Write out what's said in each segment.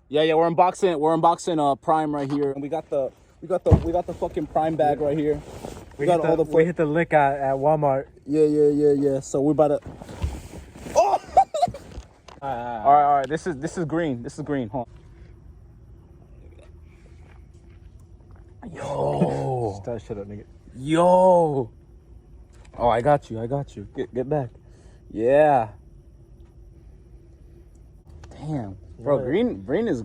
Yeah, we're unboxing Prime right here. And we got the fucking Prime bag right here. We hit the lick at Walmart. Yeah. So we're about to. Oh! All right. This is green. Hold on. Yo. Stop, shut up, nigga. Yo. Oh, I got you. Get back. Yeah. Damn. Bro, green is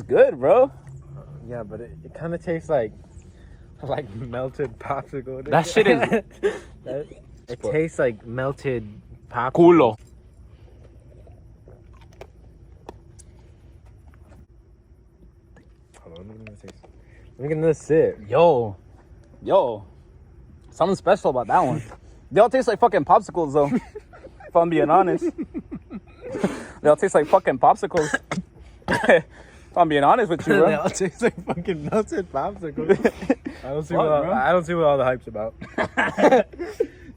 good, bro. Yeah, but it kind of tastes like melted popsicle. That shit is. It tastes like melted popsicle. Culo. Hold on, let me get another sip. Yo. Something special about that one. They all taste like fucking popsicles, though. If I'm being honest. They all taste like fucking popsicles. If I'm being honest with you, bro. They all taste like fucking melted popsicles. I don't see what all the hype's about.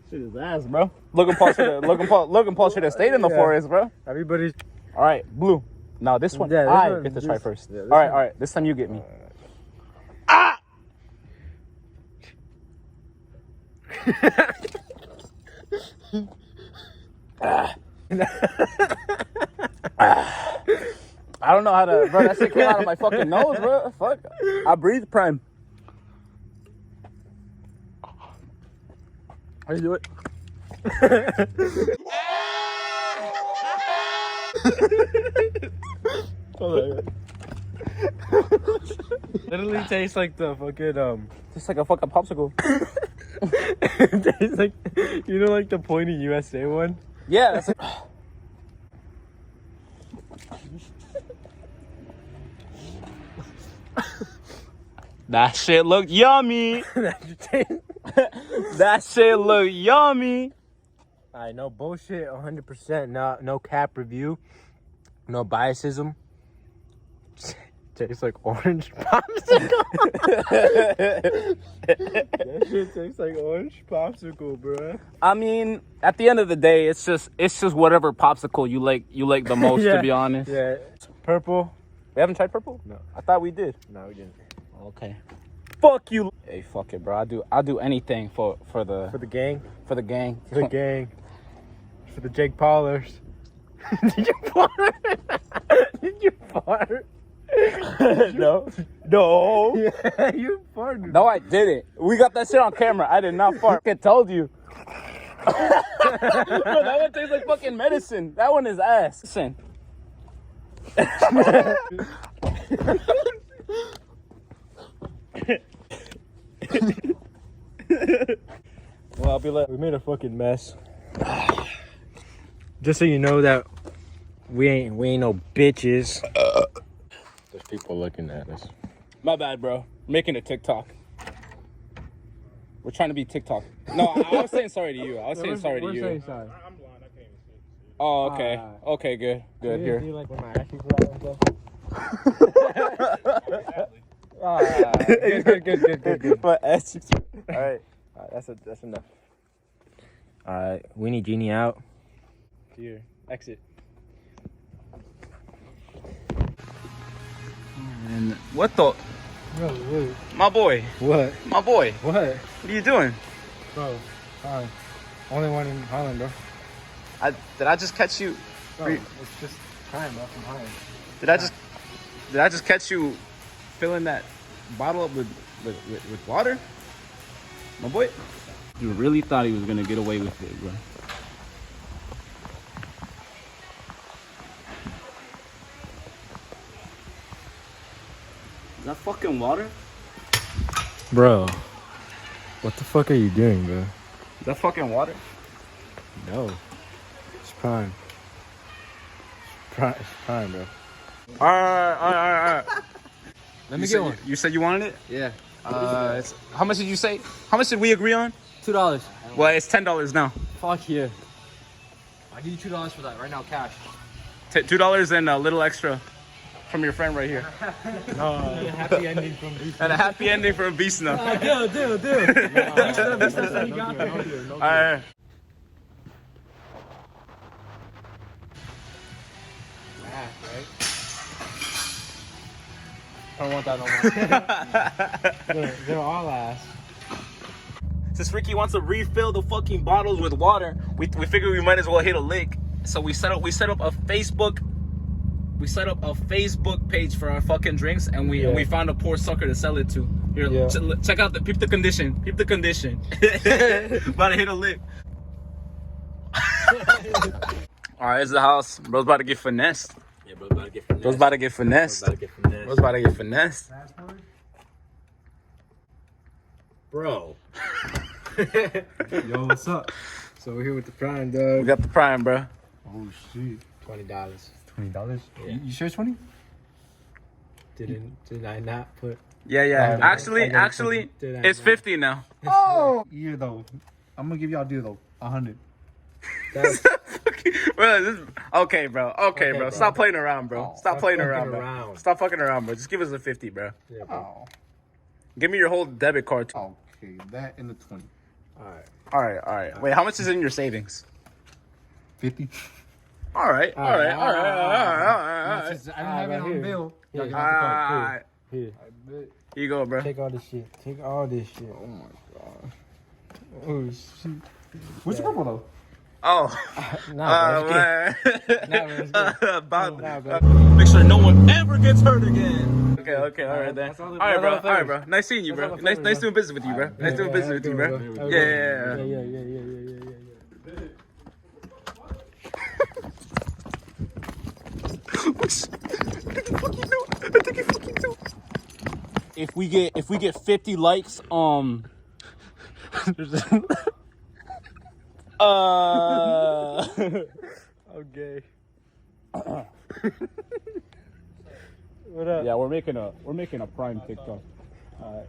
Shit is ass, bro. Logan Paul should have stayed in the forest, bro. Everybody's. All right, blue. Now this one, I get to try first. Yeah, all right. This time you get me. Ah! I don't know how to, bro. That shit came out of my fucking nose, bro. Fuck. I breathe Prime. How you do it? Literally tastes like the fucking Tastes like a fucking popsicle. It tastes like, you know, like the Pointy USA one. Yeah, that's like. That shit look yummy. That shit look yummy. Alright, no bullshit, 100%. No cap review. No biasism. Tastes like orange popsicle. That shit tastes like orange popsicle, bro. I mean, at the end of the day, it's just whatever popsicle you like the most. Yeah. To be honest. Yeah. Purple. We haven't tried purple? No. I thought we did. No, we didn't. Okay. Fuck you. Hey, fuck it, bro. I'll do anything for the gang. For the gang. For the gang. For the Jake Paulers. Did you fart? Did you fart? No. Yeah, you farted. No, I didn't. We got that shit on camera. I did not fart. I told you. Bro, that one tastes like fucking medicine. That one is ass. Listen. Well, I'll be like, we made a fucking mess. Just so you know that we ain't no bitches. There's people looking at us. My bad, bro. Making a TikTok. We're trying to be TikTok. No, I was saying sorry to you. I was saying sorry to you. Saying sorry. I'm blind. I can't even see. Oh, okay. Okay, good. Do Here. you like when I ask you for that and stuff? Good. But All right, that's enough. All right, Weenie Genie out. Here, exit. And what the? Bro, wait. My boy. What? My boy. What? What are you doing? Bro, fine. Only one in Holland, bro. Did I just catch you? Bro, it's just time, bro, from Holland. Did I just catch you filling that bottle up with water? My boy? You really thought he was gonna get away with it, bro. Is that fucking water? Bro, what the fuck are you doing, bro? Is that fucking water? No. It's prime. It's prime, bro. All right. Let me get one. You said you wanted it? Yeah. How much did you say? How much did we agree on? $2. Well, it's $10 now. Fuck yeah. I'll give you $2 for that right now, cash. $2 and a little extra from your friend right here. Happy ending from Beast. And a happy ending for a beast now. Deal. All right. I don't want that no more. They're all ass. Since Ricky wants to refill the fucking bottles with water, we figured we might as well hit a lick. So we set up a Facebook page for our fucking drinks, and we found a poor sucker to sell it to. Here, check out peep the condition. About to hit a lick. All right, it's the house. Bro's about to get finessed. Yeah, bro's about to get finessed. Bro's about to get finessed. Bro's about to get finessed. Bro. Yo, what's up? So we're here with the prime, dog. We got the prime, bro. Oh shit. $20. $20? Yeah. You sure it's 20? Did I not put? Yeah. Actually, it's 50 now. Oh! Yeah, though. I'm gonna give y'all a deal, though. 100. That's Okay, bro. Okay, bro. Stop playing around, bro. Stop playing around, bro. around. Stop fucking around, bro. Just give us a 50, bro. Yeah, bro. Oh. Give me your whole debit card, too. Okay, that and the 20. All right. All right. Wait, how much is in your savings? 50. All right. I didn't have it on bill. Y'all get off the card. Here. Here you go, bro. Take all this shit. Oh my god. Oh shit. What's your purple though? Oh. Nah, bro. Man. Nah, bro. Make sure no one ever gets hurt again. Okay. All right, then. All right, bro. That's all that Bro. Nice seeing you, bro. That's all that Nice doing business with you, bro. Nice doing business with you, bro. Yeah. What the fuck you do? I think you fucking do. If we get 50 likes, okay. What up? Yeah, we're making a prime TikTok. All right.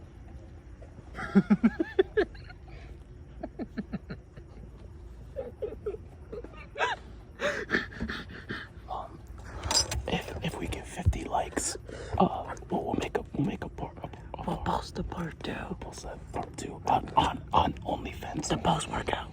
If we get 50 likes, we'll post the part 2. We'll post that part 2 on OnlyFans. The post workout.